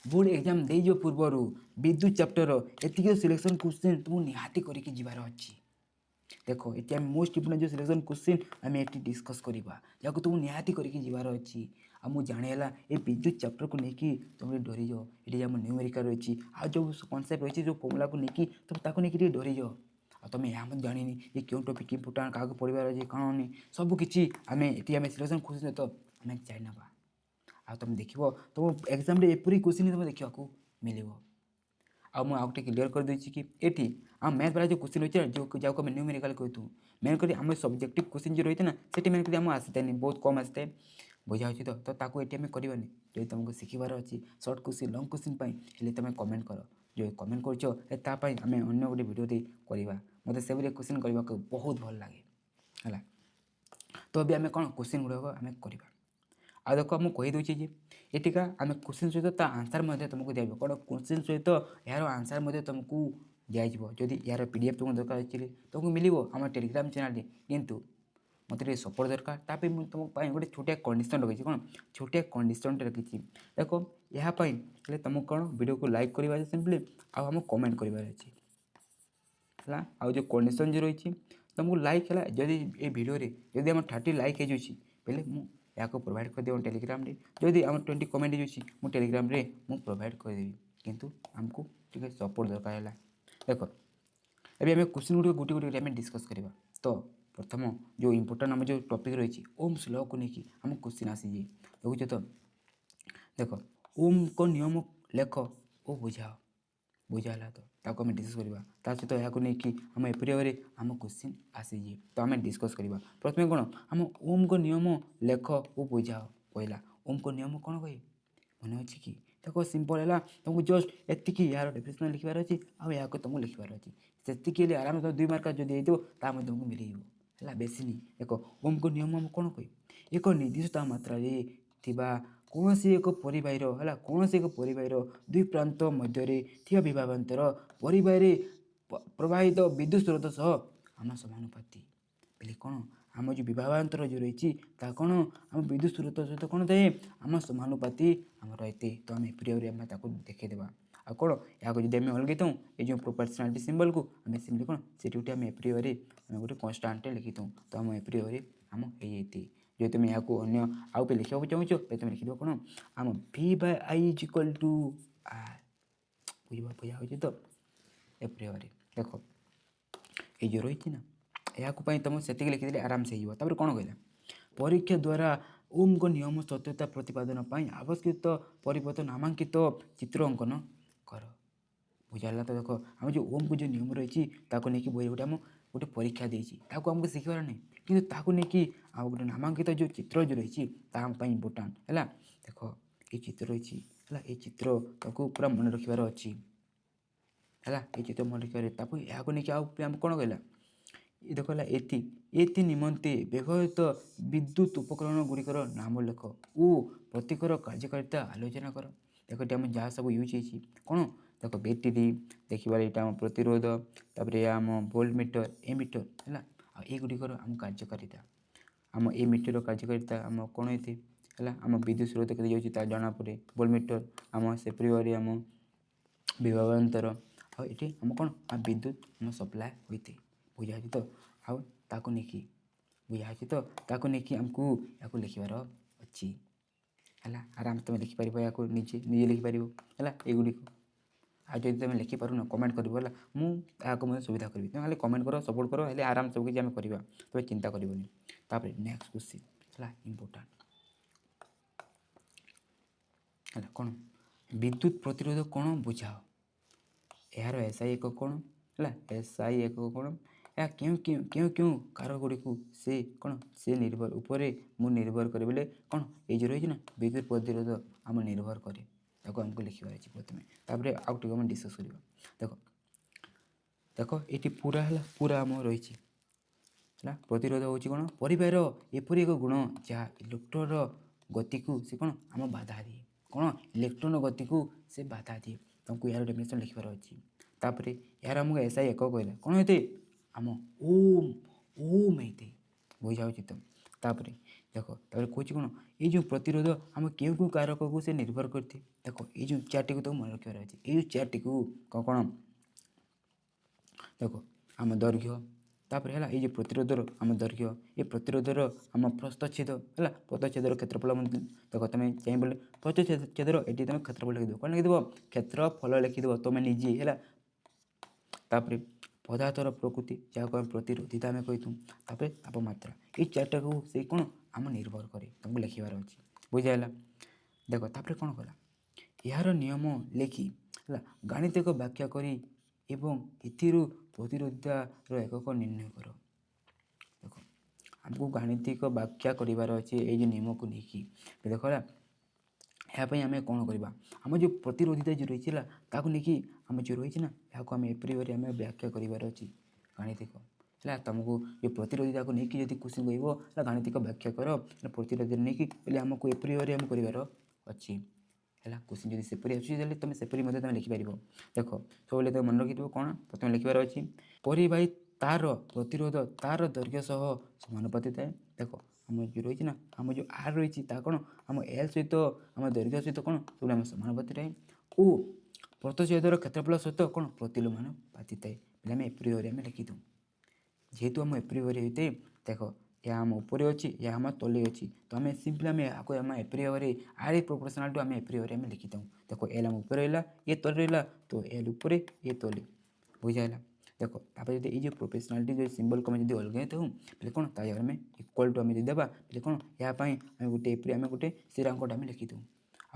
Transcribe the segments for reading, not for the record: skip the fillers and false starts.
Board exam देइजो पूर्वर विद्युत chapter एतिक selection question तुमको निहाती करके जीवार अच्छी। देख ये मोस्ट इम्पोर्टेंट जो सिलेक्शन क्वेश्चन आम ये डिस्कस करवा जहाँ तुमको निहाती करके जीवार अच्छी। आ मुझे जानेला ये विद्युत चैप्टर को लेकिन तुम डरी जाओ ये आम न्यूमेरिकल रही आ जो कनसेप्ट रही जो फर्मुला को लेकिन तुम नहीं डरी जाओ। आ तुम यहाँ मत जानी ये क्यों टॉपिक इम्पोर्टाट क्या पढ़ार अच्छे कौन नहीं सबकि आम ये सिलेक्शन क्वेश्चन तो आम जाना आ तुम देख तुम एग्जाम एपरी क्वेश्चन तुम देखा मिल आ मुझे आउटे क्लीयर कर देछि कि एठी आ मैथ वाला जो क्वेश्चन रही जो जाको हम न्यूमेरिकल कहतु मेन कर आम सब्जेक्टिव क्वेश्चन जो रही ना से मेन कर आम आसता नहीं बहुत कम आसता है बुझा हो तो ताको एटी आम करवानी जो तुमको शिखबार अच्छी सर्ट क्वेश्चन लंग क्वेश्चन हेल्ले तुम कमेंट कर जो कमेंट करमें अन्य गोटे भिडियो करवा मत से क्वेश्चन करने को बहुत भल लगे है। तो अभी आम कौन क्वेश्चन गुड़ाक आम करवा आ देख मुझे कहीदे जे एटिका आम क्वेश्चन सहित आंसर तुमको दिया कौन क्वेश्चन सहित यार आंसर तुमको दिज्व जदि यार पीडीएफ तुम दरकार अच्छे तुमको मिल आम टेलीग्राम चैनल किंतु मत सपोर्ट दरकार ताप तुम गोटे छोटिया कंडीशन रखी कौन छोटिया कंडीशन रखी देख यापाई तुमको कौन वीडियो को लाइक करवा सिंपली आम कमेंट करार अच्छे है आ जो कंडीशन जो रही तुमको लाइक है जदि ये वीडियो जदि आम 30 लाइक हो पहले या प्रोवाइड कर देव टेलीग्राम रे जदि आम 20 कमेंट हो टेलीग्राम रे मु प्रोवाइड करदेवी किंतु आमको टे सपोर्ट दरकार है। देख अभी आम क्वेश्चन गुड़ गोटे गोटे आम डिस्कस करवा तो प्रथम जो इम्पोर्टाट आम जो टॉपिक रही ओम्स लॉ को लेकिन आम क्वेश्चन आसी देखुच तो देख ओम को नियम लेख ओ बुझाओ बुझाला तो आम डिस्कस करवा सहित यहाँ नहीं आम एपरी भाव आम क्वेश्चन आसीजे तो आम डिस्कस करवा प्रथम कौन आम ओम को नियम लेख ओ बुझाओ कहला ओम को नियम कौन कहे मन अच्छे कि देख सिंपल है तुमको जस्ट एति यार डेफिनेशन लिखार अच्छी आ तुमको लिखार अच्छी से आराम से 2 मार्क जो देदेव तुमको मिल है बेसी नहीं। देख ओम को नियम आम कौन कहे एक निर्दिष्ट मात्रा कौन एक परिबाहर है कौन एक परिबाहर 2 प्रांत मध्य विभावांतर परिबाह प्रवाहित विद्युत स्रोत सह आम समानुपाती बोले कौन आम जो विभावांतर जो रही कौन आम विद्युत स्रोत सहित कौन थाए आम समानुपाती आम रहते तो आम एप्रिय आम देखीदेवा आ कौन या जब आम अलग था ये जो प्रोपोर्शनालिटी सिंबल को आम सिंपली कौन से गोटे आम एप्रिय आम गोटे कन्स्टांट लिखी था तो आम एप्रिय आम हो जो तुम यहाँ अन्य आउ पे लिखा चाहो तुम लिखिद कौन आम V/I = R बुझा बुझा तो एप्रिय देख ये जो रही ना या तुम से लिखिदे आराम से हो कौन कहला परीक्षा द्वारा ओम को नियम सत्यता प्रतिपादन आवश्यक परिवर्तन नामांकित चित्र अंकन कर बुझाला तो देख आम जो ओम को जो नियम रही नहीं बही गोटे आम गोटे परीक्षा देती आमको शिखबार नहीं कि नहीं आउ गोटे नामांकित जो चित्र जो रही इम्पोर्टाट है। देख ये चित्र रही है ये चित्र पूरा मन रखार अच्छी है ये चित्र मन रखार यहाँ नहीं आम कौन कहला ये देख एति निमंते व्यवहृत विद्युत उपकरण गुड़िकर नाम लेख ओ प्रतीकर कार्यकारिता आलोचना कर देख आम जहाँ सब यूज हो कौन देख बैटेरी देखा यहाँ प्रतिरोध तापर आम वोल्ट मीटर एमीटर है ये गुड़िकर आम कार्यकारिता आम ए मीटर कार्यकारिता आम कौन ये है आम विद्युत स्रोत के जाऊँगी जना पड़े वोल्ट मीटर आम से परिवार आम विभावांतर आम कौन विद्युत आम सप्लाए होते बुझा तो आउ नहीं बुझा तो नहीं आमको या लिखार अच्छी है आराम तुम लिखिपार या निजे निजे लिखिपार है युड़िक आज जब तुम लिखिपार न कमेंट कर मुझे सुविधा करी तुम खाली कमेंट कर सपोर्ट कर हेल्ले आराम सब किसी आम करवा तुम चिंता करनी तापर नेक्स्ट क्वेश्चन है इम्पोर्टाट है कौन विद्युत प्रतिरोध कौन बुझाओ यार एसआई एक कौन है एसआई एक कौन या क्यों क्यों क्यों क्यों कार गुड़ी को से कौन से निर्भर उपरे मु निर्भर करे बोले कौन ये जो रही ना विद्युत प्रतिरोध आम निर्भर करे देखो आमको लिखार अच्छे प्रथम तापर आउ टे आम डिस्कस करवा देख देख ये पूरा है पूरा आम रही है प्रतिरोध हूँ कौन परिबार एपरी एक गुण जहाँ इलेक्ट्रोन गति को से कौन आम बाधा दिए कौन इलेक्ट्रोन गति को से बाधा दिए तुमको यार डेफिनेशन लिखार अच्छी तापर यार आमको एसआई एक कहला कौन होते आम ओम ओम होते बुझा तुम तापर देख तापर कौच कौन ये प्रतिरोध आम क्यों कारक को से निर्भर करते देख ये चार्ट टी मन रखार अच्छे ये चार्ट टी कौन देख आम दैर्घ्य तापर है ये प्रतिरोधर आम दैर्घ्य ये प्रतिरोधर आम प्रस्थछेद है प्रस्थछेदर क्षेत्रफल देख तुम चाहिए बोले प्रस्थछेदर ये तुम क्षेत्रफल लिखिद कौन लिखिद क्षेत्रफल लिखिद तुम निजे है तापर पदार्थर प्रकृति जहाँ प्रतिरोधिता आम कही तापर तापमात्रा ये चार्टा को से कौन आम निर्भर करे तुमको लिखबार अच्छे बुझाला देख तापर कौन कला यार नियम लिखि है गाणितिक व्याख्या करी एवं एथिरू प्रतिरोधितार एकक निर्णय कर देख आमको गाणितिक व्याख्या करार अच्छे ये नियम को लेकिन देख यापाई आम कौन करवा आम जो प्रतिरोधिता जो रही है आम जो रही ना यहाँ आम एपरी आम व्याख्या करार अच्छी गाणितिक है तुमको जो प्रतिरोधिता को लेकिन जब क्वेश्चन कह गाणितिक व्याख्या कर प्रतिरोधी नहीं कि आमको एपरी आम करार अच्छी है क्वेश्चन जब सेपरी आसुचे तुम सेपरी तुम लिखिपार देख सब तुम मन रखी कौन प्रथम लिखबार अच्छी परिवाही तार प्रतिरोध तार दैर्घ्य सह समानुपाती थाए देख आम जो रही ना आम जो आर रही कौन आम एल सहित आम दैर्घ्य सहित कौन सब आम समानुपाती थाए और प्रस्थछेदर क्षेत्रफल सहित कौन प्रतिलोमानुपाती थाए आम एपरी आम लिखिदूँ जेहेतु आम एपरी होते देख या आम ऊपर अच्छी या आम तले अच्छी तो आम सिंपली आम एपरी आर प्रोपोर्शनल टू आम एपरी आम लिखी था देख एल आम ऊपर रहा ये तले रहा तो एल ऊपर ये तले बुझाला देख तापर जो ये प्रोपोर्शनालिटी जो सिंबल को अलग था कौन ता जगह इक्वल टू आम देवा कौन यापाई गोटे एपरी आम गोटे स्थिरांकटा आम लिखिदूँ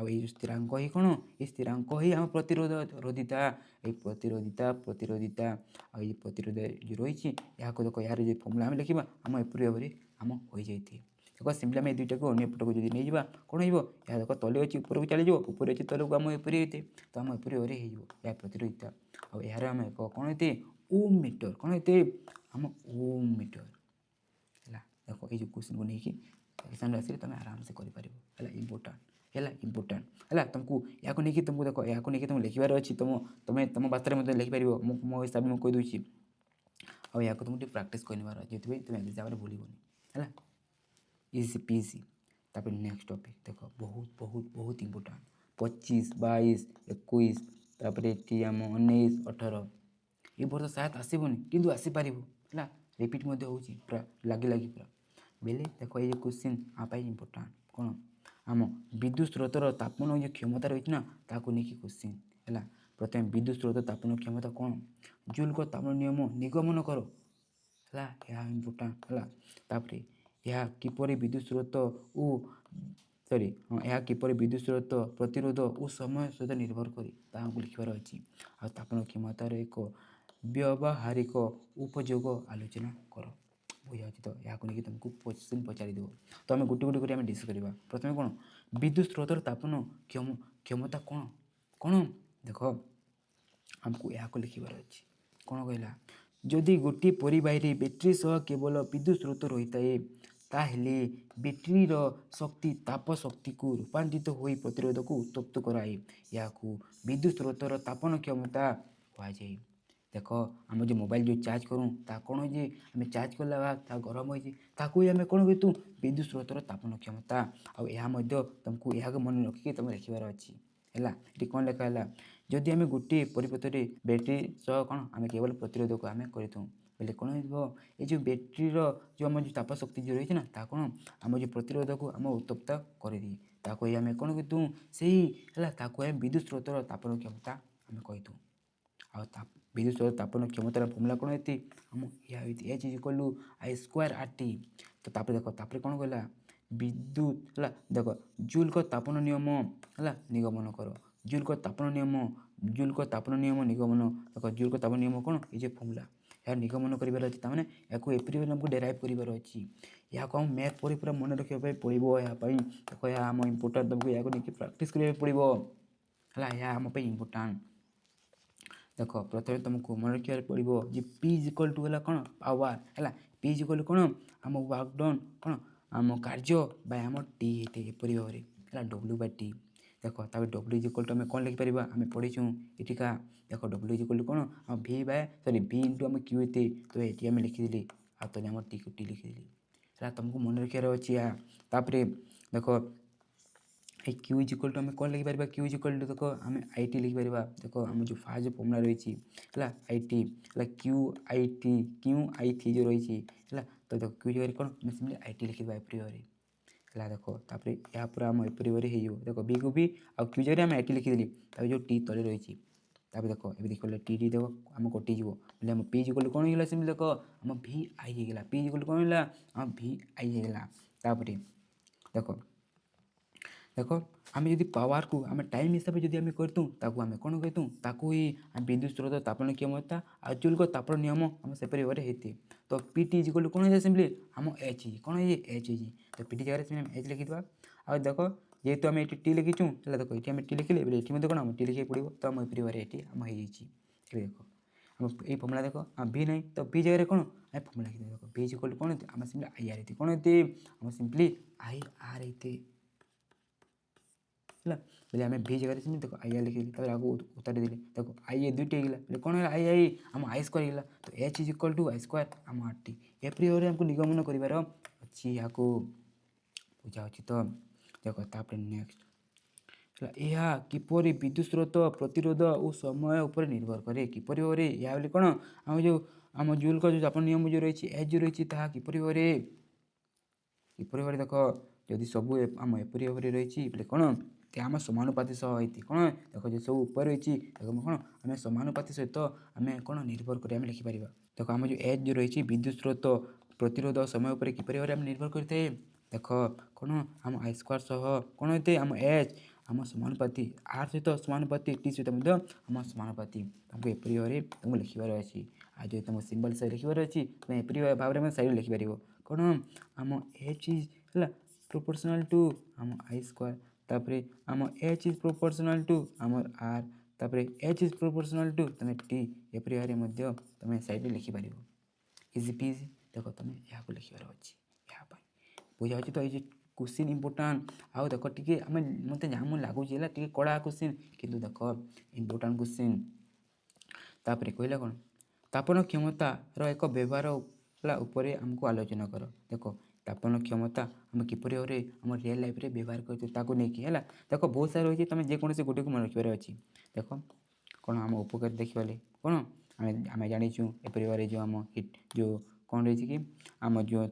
आई स्थिरांक ही कौन ये स्थिरांक ही आम प्रतिरोधिता ये प्रतिरोधिता आई प्रतिरोध जो रही है देख यार जो फर्मुला आम लिखा आम एपरी भाव आम हो जाए देख सिंपली आम दुईटा को अन्य पट को जब नहीं जावा कौन हो देख तले अच्छी ऊपर को चली ऊपर अच्छी तले को आम एपरी होते तो आम एपरी भाव हो प्रतिरोधिता और यार आम कौन होते ओम मीटर कौन होते आम ओम मीटर है देख ये क्वेश्चन को लेकिन एग्जाम आसिले तुम आराम से कर इम्पोर्टाट है तुमको या नहीं तुमको देख या नहीं तुम लिखबार अच्छी तुम तुम भाषा में लिखिपार मो हिसाब से मुझे कहीदे और या तुमको प्राक्ट कर जो तुम एग्जाम भूलनी है इसी पीसी तापर नेक्स्ट टॉपिक देख बहुत बहुत बहुत इम्पोर्टाट 25 22 21 तापर ये आम 19 18 ये वर्ष शायद आसबनी कि आसपार है रिपीट पूरा लगी लगी पूरा बेले देख ये क्वेश्चन आपाई इम्पोर्टाट कौन आम विद्युत स्रोतर तापन जो क्षमता रही ना ताकू नहीं क्वेश्चन है प्रथम विद्युत स्रोत तापन क्षमता कौन जूल को तापन नियम निगमन कर है इम्पोर्टाट है यह किपर विद्युत स्रोत और सॉरी यह किपर विद्युत स्रोत प्रतिरोध और समय सहित निर्भर कर लिखबार अच्छी आ तापन क्षमतार एक व्यावहारिक उपयोग आलोचना कर बुझा तो यहाँ नहीं तुमको क्वेश्चन पचारि देव तो आम गोटे गोटे कर डिस्कस करवा प्रथम कौन विद्युत स्रोतर तापन क्षमता कौन कौन देख आमको यहाँ लिखबार अच्छी कौन कहला जदि गोटे परिवाही बैटेरी सह केवल विद्युत स्रोत रही है ताहले बैटेरीर शक्ति ताप शक्ति को रूपांतरित हो प्रतिरोध को उत्तप्त कराए या विद्युत स्रोतर तापन क्षमता कहुए देख आम जो मोबाइल जो चार्ज करूँ ता कौन हो आम चार्ज कला गरम हो आम कौन कहतु विद्युत स्रोतर तापन क्षमता आ तुमको यह मन रखिक तुम लिखबार अच्छी है ये कौन लिखा है जदि आम गोटे परिपथ में बैटेरी सह कौन आम केवल प्रतिरोध को आम करूँ बोले कौन ये जो बैटेरीर जो आम जो ताप शक्ति जो रही ना कौन आम जो प्रतिरोध को आम उत्तप्त कर दिए ताको आम कौन कहतु से है विद्युत स्रोतर तापन क्षमता आम कहतु आ विद्युत स्रोत तापन क्षमतार फर्मुला कौन होती आम यह H is equal to I square R T तो तापर देख तापर कौन कहला विद्युत है देख जूल को तापन नियम है निगमन कर जूल को तापन नियम निगमन देख जूल को तापन नियम कौन ये फर्मुला यार निगमन करार अच्छी ताने या एप्री आमको डेराइव करार अच्छी या आम मैथ पर पूरा मन रखा पड़ो यापाई देख या आम इम्पोर्टाट तुमको या नहीं प्राक्ट कराया पड़ो है या आम इम्पोर्टाट देख प्रथम तुमको मन रखा पड़ो जे पी इज इक्वल टू है कौन पावर है पी इज इक्वल कौन आम वर्क डन कौन आम कार्य बाय आम टी होते एपरी भाव है डब्ल्यू बाय टी देख तब डब्ल्यू इज इक्वल टू आम कौन लिखिपर आम पढ़ीचु एटिका देख डब्ल्यू इज इक्वल टू कौन आम भि बाय सॉरी भि इंटू आम क्यू होते तो ये आम लिखिदेली आ तले आम टी को टी लिखिदेली ହେଲା ତୁମକୁ ମନେ ରଖିବାର ଅଛି ଏହା। ତାପରେ ଦେଖ এই কিউ ইজ ইকুয়াল টু আমি କ'ଣ ଲେଖିପାରିବା কিউ ଇଜ୍ ଇକୁଆଲ୍ ଟୁ ଦେଖ ଆମେ ଆଇ ଟି ଲେଖିପାରିବା। ଦେଖ ଆମ ଯେଉଁ ଫାର୍ଷ୍ଟ ଯେଉଁ ଫର୍ମୁଲା ରହିଛି ହେଲା ଆଇ ଟି ହେଲା କ୍ୟୁ ଆଇ ଟି ଯେଉଁ ରହିଛି ହେଲା ତ ଦେଖ କ୍ୟୁ ଜାଗାରେ କ'ଣ ଆମେ ସେମିତି ଆଇ ଟି ଲେଖିବା ଏପରି ଭାବରେ ହେଲା। ଦେଖ ତାପରେ ଏହା ପରେ ଆମ ଏପରି ଭାବରେ ହେଇଯିବ। ଦେଖ ବିକୁ ବି ଆଉ କ୍ୟୁ ଜାଗାରେ ଆମେ ଆଇ ଟି ଲେଖିଦେଲି ତାପରେ ଯେଉଁ ଟି ତଳେ ରହିଛି ତାପରେ ଦେଖ ଏବେ ଦେଖିପାରିଲେ ଟି ଦେଖ ଆମ କଟିଯିବ ବୋଲେ ଆମ ପି ଇଜ୍ ଇକୁଆଲ୍ ଟୁ କ'ଣ ହେଇଗଲା ସେମିତି ଦେଖ ଆମ ଭି ଆଇ ହେଇଗଲା। ପି ଇଜ୍ ଇକୁଆଲ୍ ଟୁ କ'ଣ ହେଇଗଲା ଆମ ଭି ଆଇ ହେଇଗଲା। ତାପରେ ଦେଖ ଦେଖ ଆମେ ଯଦି ପାୱାରକୁ ଆମେ ଟାଇମ୍ ହିସାବରେ ଯଦି ଆମେ କରିଥାଉ ତାକୁ ଆମେ କ'ଣ କହିଥାଉ ତାକୁ ହିଁ ଆମେ ବିଦ୍ୟୁତ୍ ସ୍ରୋତ ତାପନ କ୍ଷମତା ଆଉ ଜୁଲ୍ଙ୍କ ତାପନ ନିୟମ ଆମ ସେପରି ଭାବରେ ହେଇଥାଏ। ତ P T is equal two କ'ଣ ହେଇଯାଏ ସିମ୍ପଲି ଆମ ଏଚ୍ ହେଇଛି କ'ଣ ହେଇଯାଏ ଏଚ୍ ହେଇଛି। ତ ପି ଟି ଜାଗାରେ ସେମିତି ଆମେ ଏଚ୍ ଲେଖିଦେବା। ଆଉ ଦେଖ ଯେହେତୁ ଆମେ ଏଠି ଟି ଲେଖିଛୁ ହେଲା ଦେଖ ଏଠି ଆମେ ଟି ଲେଖିଲେ ଏବେ ଏଠି ମଧ୍ୟ କ'ଣ ଆମ ଟି ଲେଖିବାକୁ ପଡ଼ିବ। ତ ଆମ ଏପରି ଭାବରେ ଏଠି ଆମ ହେଇଯାଇଛି। ଏବେ ଦେଖ ଆମ ଏଇ ଫର୍ମୁଲା ଦେଖ ଆମ ଭି ନାହିଁ ତ ଭି ଜାଗାରେ କ'ଣ ଆମେ ଫର୍ମୁଲା ଲେଖିଦେବା। ଦେଖ ଭି ଇଜ୍ ଇକୁଆଲ୍ ଟୁ କ'ଣ ହେଇଥାଏ ଆମେ ସିମ୍ପଲି ଆଇ ଆର୍ ହେଇଥାଏ କ'ଣ ହେଇଥାଏ ଆମ ସିମ୍ପଲି ଆଇ ଆର୍ ହେଇଥାଏ ହେଲା। ବୋଲେ ଆମେ ଭି ଜାଗାରେ ସେମିତି ଦେଖ ଆଇ ଆର୍ ଲେଖିଦେଲି ତାପରେ ଆଗକୁ ଉତାରି ଦେଲି ଦେଖ ଆଇ ଏ ଦୁଇଟି ହେଇଗଲା ବୋଲେ କ'ଣ ହେଲା ଆଇ ଆମ ଆଇ ସ୍କୋୟାର ହେଇଗଲା। ତ H is equal to I square ଆମ ଆର୍ ଟି ଏପରି ଭାବରେ ଆମକୁ ନିଗମନ କରିବାର ଅଛି ଏହାକୁ ବୁଝା ଅଛି। ତ ଦେଖ ତାପରେ ନେକ୍ସଟ ହେଲା ଏହା କିପରି ବିଦ୍ୟୁତ୍ ସ୍ରୋତ ପ୍ରତିରୋଧ ଓ ସମୟ ଉପରେ ନିର୍ଭର କରେ କିପରି ଭାବରେ ଏହା ବୋଲି କ'ଣ ଆମ ଜୁଲ୍ଙ୍କ ଯେଉଁ ତାପନ ନିୟମ ଯେଉଁ ରହିଛି ଏଚ୍ ଯେଉଁ ରହିଛି ତାହା କିପରି ଭାବରେ ଦେଖ ଯଦି ସବୁ ଆମ ଏପରି ଭାବରେ ରହିଛି ବୋଲେ କ'ଣ ଆମ ସମାନୁପାତି ସହ ହେଇଛି କ'ଣ ଦେଖ ଯେ ସବୁ ଉପରେ ରହିଛି ଦେଖ କ'ଣ ଆମେ ସମାନୁପାତି ସହିତ ଆମେ କ'ଣ ନିର୍ଭର କରି ଆମେ ଲେଖିପାରିବା। ଦେଖ ଆମ ଯେଉଁ ଏଚ୍ ଯେଉଁ ରହିଛି ବିଦ୍ୟୁତ୍ ସ୍ରୋତ ପ୍ରତିରୋଧ ସମୟ ଉପରେ କିପରି ଭାବରେ ଆମେ ନିର୍ଭର କରିଥାଏ। ଦେଖ କ'ଣ ଆମ ଆଇ ସ୍କୋୟାର ସହ କ'ଣ ହୋଇଥାଏ ଆମ ଏଚ୍ ଆମ ସମାନୁପାତି ଆର୍ ସହିତ ସମାନୁପାତି ଟି ସହିତ ମଧ୍ୟ ଆମ ସମାନୁପାତି ତାଙ୍କୁ ଏପରି ଭାବରେ ତୁମକୁ ଲେଖିବାର ଅଛି। ଆଉ ଯଦି ତୁମ ସିମ୍ବଲ୍ ସାଇଡ଼୍ ଲେଖିବାର ଅଛି ତୁମେ ଏପରି ଭାବରେ ଆମେ ସାଇଡ଼୍ ଲେଖିପାରିବ କ'ଣ ଆମ ଏଚ୍ ଇଜ୍ ହେଲା ପ୍ରୋପୋର୍ସନାଲ୍ ଟୁ ଆମ ଆଇ ସ୍କୋୟାର ତାପରେ ଆମ ଏଚ୍ ଇଜ୍ ପ୍ରୋପୋର୍ସନାଲ୍ ଟୁ ଆମର ଆର୍ ତାପରେ ଏଚ୍ ଇଜ୍ ପ୍ରୋପୋର୍ସନାଲ୍ ଟୁ ତୁମେ ଟି ଏପରି ଭାବରେ ମଧ୍ୟ ତୁମେ ସାଇଡ଼୍ରେ ଲେଖିପାରିବ। ଇଜି ପିଜି ଦେଖ ତୁମେ ଏହାକୁ ଲେଖିବାର ଅଛି ଏହା ପାଇଁ ବୁଝାଉଛି। ତ ଏଇ ଯେ କୋଶ୍ଚିନ୍ ଇମ୍ପୋର୍ଟାଣ୍ଟ ଆଉ ଦେଖ ଟିକେ ମୋତେ ଯାହା ଲାଗୁଛି ହେଲା ଟିକେ କଡ଼ା କୋଶ୍ଚିନ୍ କିନ୍ତୁ ଦେଖ ଇମ୍ପୋର୍ଟାଣ୍ଟ କୋଶ୍ଚିନ୍। ତାପରେ କହିଲା କ'ଣ ତାପନ କ୍ଷମତାର ଏକ ବ୍ୟବହାର ହେଲା ଉପରେ ଆମକୁ ଆଲୋଚନା କର। ଦେଖ ତାପନ କ୍ଷମତା ଆମେ କିପରି ଭାବରେ ଆମ ରିଅଲ୍ ଲାଇଫ୍ରେ ବ୍ୟବହାର କରିଛୁ ତାକୁ ନେଇକି ହେଲା। ଦେଖ ବହୁତ ସାରା ରହିଛି ତୁମେ ଯେକୌଣସି ଗୋଟିକୁ ମନେ ରଖିବାର ଅଛି। ଦେଖ କ'ଣ ଆମ ଉପକାରୀ ଦେଖିବାରେ କ'ଣ ଆମେ ଜାଣିଛୁ ଏପରି ଭାବରେ ଯେଉଁ ଆମ ହିଟ୍ ଯେଉଁ କ'ଣ ରହିଛି କି ଆମ ଯେଉଁ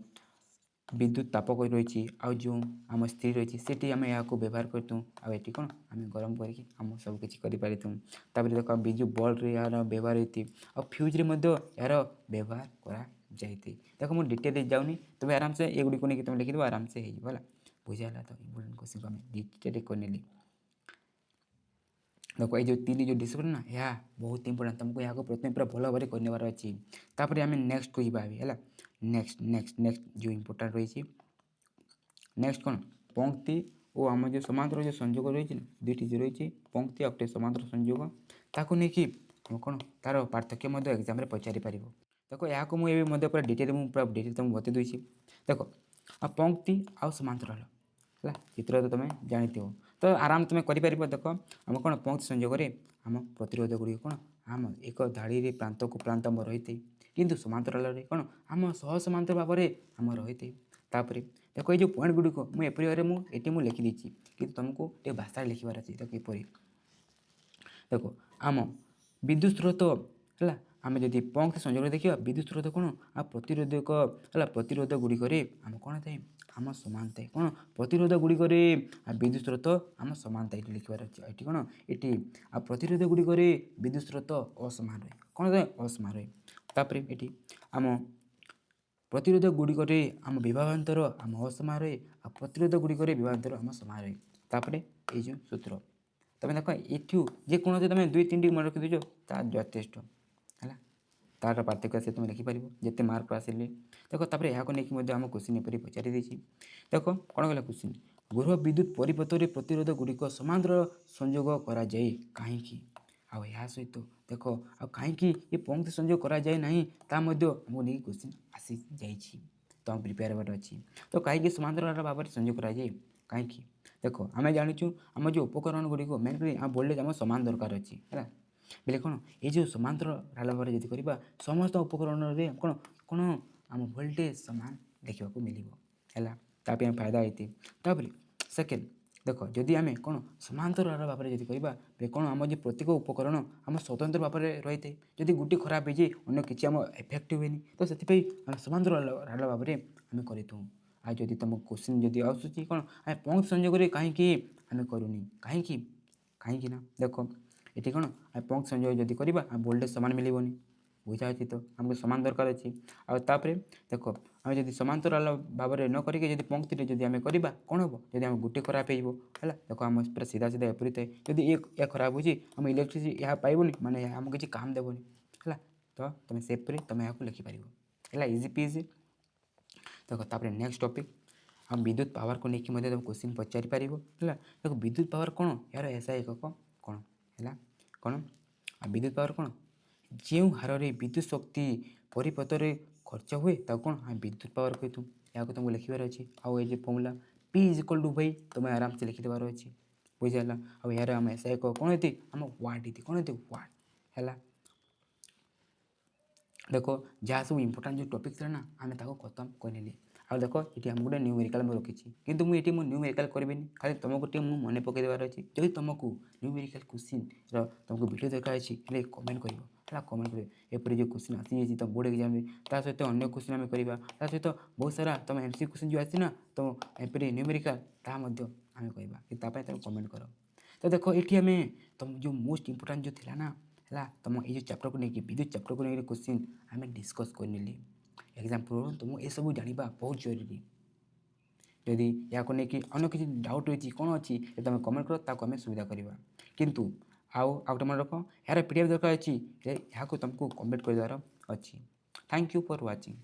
ବିଦ୍ୟୁତ୍ ତାପକ ରହିଛି ଆଉ ଯେଉଁ ଆମ ସ୍ତ୍ରୀ ରହିଛି ସେଠି ଆମେ ଏହାକୁ ବ୍ୟବହାର କରିଥାଉ ଆଉ ଏଠି କ'ଣ ଆମେ ଗରମ କରିକି ଆମ ସବୁକିଛି କରିପାରିଥାଉ। ତାପରେ ଦେଖ ବିଜୁ ବଲ୍ବରେ ଏହାର ବ୍ୟବହାର ହେଇଥାଏ ଆଉ ଫ୍ୟୁଜ୍ରେ ମଧ୍ୟ ଏହାର ବ୍ୟବହାର କରାଯାଇଥାଏ। ଦେଖ ମୁଁ ଡିଟେଲ୍ରେ ଯାଉନି ତୁମେ ଆରାମସେ ଏଗୁଡ଼ିକୁ ନେଇକି ତୁମେ ଲେଖିଦେବ ଆରାମସେ ହେଇଯିବ ହେଲା। ବୁଝା ହେଲା ତ ଇମ୍ପୋର୍ଟାଣ୍ଟ କୋଶ୍ଚିନ୍କୁ ଆମେ ଡିଟେଲ୍ରେ କରିନେଲି। ଦେଖ ଏଇ ଯେଉଁ ତିନି ଯେଉଁ ଡିସିପ୍ଲିନ୍ ନା ଏହା ବହୁତ ଇମ୍ପୋର୍ଟାଣ୍ଟ ତୁମକୁ ଏହାକୁ ପ୍ରଥମେ ପୁରା ଭଲ ଭାବରେ କରିନେବାର ଅଛି। ତାପରେ ଆମେ ନେକ୍ସଟକୁ ଯିବା ହେଲା। ନେକ୍ସଟ ଯେଉଁ ଇମ୍ପୋର୍ଟାଣ୍ଟ ରହିଛି ନେକ୍ସଟ କ'ଣ ପଙ୍କ୍ତି ଓ ଆମ ଯେଉଁ ସମାନ୍ତର ଯେଉଁ ସଂଯୋଗ ରହିଛି ନା ଦୁଇଟି ଯେଉଁ ରହିଛି ପଙ୍କ୍ତି ଆଉ ଗୋଟେ ସମାନ୍ତର ସଂଯୋଗ ତାକୁ ନେଇକି କ'ଣ ତା'ର ପାର୍ଥକ୍ୟ ମଧ୍ୟ ଏକ୍ଜାମ୍ରେ ପଚାରିପାରିବ। ଦେଖ ଏହାକୁ ମୁଁ ଏବେ ମଧ୍ୟ ପୁରା ଡିଟେଲ୍ ତୁମକୁ ବତେଇ ଦେଉଛି। ଦେଖ ଆଉ ପଙ୍କ୍ତି ଆଉ ସମାନ୍ତରାଳ ହେଲା ଚିତ୍ର ତ ତୁମେ ଜାଣିଥିବ ତ ଆରାମ ତୁମେ କରିପାରିବ। ଦେଖ ଆମ କ'ଣ ପଙ୍କ୍ତି ସଂଯୋଗରେ ଆମ ପ୍ରତିରୋଧ ଗୁଡ଼ିକ କ'ଣ ଆମ ଏକ ଧାଡ଼ିରେ ପ୍ରାନ୍ତକୁ ପ୍ରାନ୍ତ ଆମର ରହିଥାଏ କିନ୍ତୁ ସମାନ୍ତରାଳରେ କ'ଣ ଆମ ସହ ସମାନ୍ତର ଭାବରେ ଆମ ରହିଥାଏ। ତାପରେ ଦେଖ ଏଇ ଯେଉଁ ପଏଣ୍ଟ ଗୁଡ଼ିକ ମୁଁ ଏପରି ଭାବରେ ଏଠି ଲେଖିଦେଇଛି କିନ୍ତୁ ତୁମକୁ ଟିକେ ଭାଷାରେ ଲେଖିବାର ଅଛି। ଦେଖ କିପରି ଦେଖ ଆମ ବିଦ୍ୟୁତ୍ ସ୍ରୋତ ହେଲା ଆମେ ଯଦି ପଙ୍କ୍ତି ସଂଯୋଗରେ ଦେଖିବା ବିଦ୍ୟୁତ୍ ସ୍ରୋତ କ'ଣ ଆଉ ପ୍ରତିରୋଧକ ହେଲା ପ୍ରତିରୋଧ ଗୁଡ଼ିକରେ ଆମ କ'ଣ ଥାଏ ଆମ ସମାନ ଥାଏ କ'ଣ ପ୍ରତିରୋଧ ଗୁଡ଼ିକରେ ଆଉ ବିଦ୍ୟୁତ୍ ସ୍ରୋତ ଆମ ସମାନ ଥାଏ ଏଠି ଲେଖିବାର ଅଛି। ଏଠି କ'ଣ ଏଠି ଆଉ ପ୍ରତିରୋଧ ଗୁଡ଼ିକରେ ବିଦ୍ୟୁତ୍ ସ୍ରୋତ ଅସମାନ ରହେ କ'ଣ ଥାଏ ଅସମାନ ରହେ। ତାପରେ ଏଠି ଆମ ପ୍ରତିରୋଧ ଗୁଡ଼ିକରେ ଆମ ବିଭବାନ୍ତର ଆମ ଅସମାନ ରହେ ଆଉ ପ୍ରତିରୋଧ ଗୁଡ଼ିକରେ ବିଭବାନ୍ତର ଆମ ସମାନ ରହେ। ତାପରେ ଏଇ ଯେଉଁ ସୂତ୍ର ତୁମେ ଦେଖ ଏଠୁ ଯେକୌଣସି ତୁମେ 2-3ଟି ମନେ ରଖିଦେଉଛ ତାହା ଯଥେଷ୍ଟ ହେଲା। ତା'ର ପାର୍ଥକ୍ୟ ସେ ତୁମେ ଲେଖିପାରିବ ଯେତେ ମାର୍କ ଆସିଲେ। ଦେଖ ତାପରେ ଏହାକୁ ନେଇକି ମଧ୍ୟ ଆମ କୋଶ୍ଚିନ୍ ଏପରି ପଚାରି ଦେଇଛି। ଦେଖ କ'ଣ କହିଲା କୋଶ୍ଚିନ୍ ଗୃହ ବିଦ୍ୟୁତ୍ ପରିପଥରେ ପ୍ରତିରୋଧ ଗୁଡ଼ିକ ସମାନ୍ତର ସଂଯୋଗ କରାଯାଏ କାହିଁକି ଆଉ ଏହା ସହିତ ଦେଖ ଆଉ କାହିଁକି ଏ ପଙ୍କ୍ତି ସଂଯୋଗ କରାଯାଏ ନାହିଁ ତାହା ମଧ୍ୟ ଆମକୁ ନେଇକି କୋଶ୍ଚିନ୍ ଆସିଯାଇଛି ତ ଆମେ ପ୍ରିପେୟାର ହେବାର ଅଛି। ତ କାହିଁକି ସମାନ୍ତରାଳ ଭାବରେ ସଂଯୋଗ କରାଯାଏ କାହିଁକି ଦେଖ ଆମେ ଜାଣିଛୁ ଆମ ଯେଉଁ ଉପକରଣ ଗୁଡ଼ିକ ମେନ୍ କରି ଆମ ଭୋଲ୍ଟେଜ୍ ଆମ ସମାନ ଦରକାର ଅଛି ହେଲା। ବେଲେ କ'ଣ ଏଇ ଯେଉଁ ସମାନ୍ତରାଳ ଭାବରେ ଯଦି କରିବା ସମସ୍ତ ଉପକରଣରେ କ'ଣ କ'ଣ ଆମ ଭୋଲ୍ଟେଜ୍ ସମାନ ଦେଖିବାକୁ ମିଳିବ ହେଲା। ତା ପାଇଁ ଫାଇଦା ହେଇଥାଏ। ତାପରେ ସେକେଣ୍ଡ ଦେଖ ଯଦି ଆମେ କ'ଣ ସମାନ୍ତର ଭାବରେ ଯଦି କରିବା କ'ଣ ଆମ ଯେ ପ୍ରତ୍ୟେକ ଉପକରଣ ଆମ ସ୍ୱତନ୍ତ୍ର ଭାବରେ ରହିଥାଏ। ଯଦି ଗୋଟିଏ ଖରାପ ହେଇଯାଏ ଅନ୍ୟ କିଛି ଆମ ଏଫେକ୍ଟ ହୁଏନି। ତ ସେଥିପାଇଁ ଆମେ ସମାନ୍ତର ଭାବରେ ଆମେ କରିଥାଉ। ଆଉ ଯଦି ତୁମ କୋଶ୍ଚିନ୍ ଯଦି ଆସୁଛି କ'ଣ ଆମେ ପଙ୍କ୍ତି ସଂଯୋଗରେ କାହିଁକି ଆମେ କରୁନି କାହିଁକି ନା ଦେଖ ଏଠି କ'ଣ ଆମେ ପଙ୍କ୍ତି ସଂଯୋଗ ଯଦି କରିବା ଆମେ ଭୋଲ୍ଟେଜ୍ ସମାନ ମିଳିବନି। ବୁଝାଅଛି ତ ଆମକୁ ସମାନ ଦରକାର ଅଛି। ଆଉ ତାପରେ ଦେଖ ଆମେ ଯଦି ସମାନ୍ତର ଭାବରେ ନ କରିକି ଯଦି ପଙ୍କ୍ତିରେ ଯଦି ଆମେ କରିବା କ'ଣ ହେବ ଯଦି ଆମେ ଗୋଟେ ଖରାପ ହେଇଯିବ ହେଲା। ଦେଖ ଆମ ପୁରା ସିଧା ଏପରି ଥାଏ ଯଦି ଏ ଖରାପ ହେଉଛି ଆମ ଇଲେକ୍ଟ୍ରିସିଟି ଏହା ପାଇବନି ମାନେ ଏହା ଆମକୁ କିଛି କାମ ଦେବନି ହେଲା। ତ ତୁମେ ସେପରି ତୁମେ ଏହାକୁ ଲେଖିପାରିବ ହେଲା ଇଜି ପିଜି। ଦେଖ ତାପରେ ନେକ୍ସଟ ଟପିକ୍ ଆମ ବିଦ୍ୟୁତ ପାୱାରକୁ ନେଇକି ମଧ୍ୟ ତୁମେ କୋଶ୍ଚିନ୍ ପଚାରିପାରିବ ହେଲା। ଦେଖ ବିଦ୍ୟୁତ ପାୱାର କ'ଣ ଏହାର ଏସ୍ଆଇ ଏକକ କ'ଣ ହେଲା କ'ଣ ଆଉ ବିଦ୍ୟୁତ ପାୱାର କ'ଣ ଯେଉଁ ହାରରେ ବିଦ୍ୟୁତ ଶକ୍ତି ପରିପଥରେ ଖର୍ଚ୍ଚ ହୁଏ ତାକୁ କ'ଣ ଆମେ ବିଦ୍ୟୁତ ପାୱାର କହିଥାଉ। ଏହାକୁ ତୁମକୁ ଲେଖିବାର ଅଛି। ଆଉ ଏ ଯେ ଫର୍ମୁଲା P = V ତୁମେ ଆରାମସେ ଲେଖିଦେବାର ଅଛି ବୁଝିହେଲା। ଆଉ ଏହାର ଆମ ଏସ୍ଆଇ ଏକକ କ'ଣ ହେଇଥାଏ ଆମ ୱାଟ୍ ହେଇଥାଏ କ'ଣ ହେଇଥାଏ ୱାଟ୍ ହେଲା। ଦେଖ ଯାହା ସବୁ ଇମ୍ପୋର୍ଟାଣ୍ଟ ଯେଉଁ ଟପିକ୍ ଥିଲା ନା ଆମେ ତାକୁ ଖତମ କରିନେଲି। ଆଉ ଦେଖ ଏଠି ଆମକୁ ଗୋଟେ ନ୍ୟୁମେରିକାଲ ମୁଁ ରଖିଛି କିନ୍ତୁ ମୁଁ ଏଠି ନ୍ୟୁମେରିକାଲ କରିବିନି ଖାଲି ତୁମକୁ ଟିକେ ମୁଁ ମନେ ପକାଇ ଦେବାର ଅଛି। ଯଦି ତୁମକୁ ନ୍ୟୁମେରିକାଲ କୋଶ୍ଚିନ୍ର ତୁମକୁ ଭିଡ଼ିଓ ଦରକାର ଅଛି ହେଲେ କମେଣ୍ଟ କରିବ ହେଲା। କମେଣ୍ଟ କରିବ ଏପରି ଯେଉଁ କୋଶ୍ଚିନ୍ ଆସିଯାଇଛି ତୁମ ବୋର୍ଡ଼ ଏକ୍ଜାମ୍ରେ ତା ସହିତ ଅନ୍ୟ କୋଶ୍ଚିନ୍ ଆମେ କରିବା ତା ସହିତ ବହୁତ ସାରା ତୁମ MC କୋଶ୍ଚିନ୍ ଯେଉଁ ଆସିଛି ନା ତ ଏପରି ନ୍ୟୁମେରିକାଲ ତାହା ମଧ୍ୟ ଆମେ କରିବା ତା ପାଇଁ ତୁମେ କମେଣ୍ଟ କର। ତ ଦେଖ ଏଠି ଆମେ ତୁମ ଯେଉଁ ମୋଷ୍ଟ ଇମ୍ପୋର୍ଟାଣ୍ଟ ଯେଉଁ ଥିଲା ନା ହେଲା ତୁମ ଏଇ ଯେଉଁ ଚାପ୍ଟରକୁ ନେଇକି ବିଦ୍ୟୁତ ଚାପ୍ଟରକୁ ନେଇକି କୋଶ୍ଚିନ୍ ଆମେ ଡିସ୍କସ୍ କରିନେଲି ଏକ୍ଜାମ୍ ପୂର୍ବରୁ ତୁମକୁ ଏସବୁ ଜାଣିବା ବହୁତ ଜରୁରୀ। ଯଦି ଏହାକୁ ନେଇକି ଅନ୍ୟ କିଛି ଡାଉଟ୍ ରହିଛି କ'ଣ ଅଛି ତୁମେ କମେଣ୍ଟ କର ତାକୁ ଆମେ ସୁବିଧା କରିବା। କିନ୍ତୁ ଆଉ ଗୋଟେ ମନେ ରଖ ଏହାର PDF ଦରକାର ଅଛି ଏହାକୁ ତୁମକୁ କମପ୍ଲିଟ୍ କରିଦେବାର ଅଛି। Thank you for watching.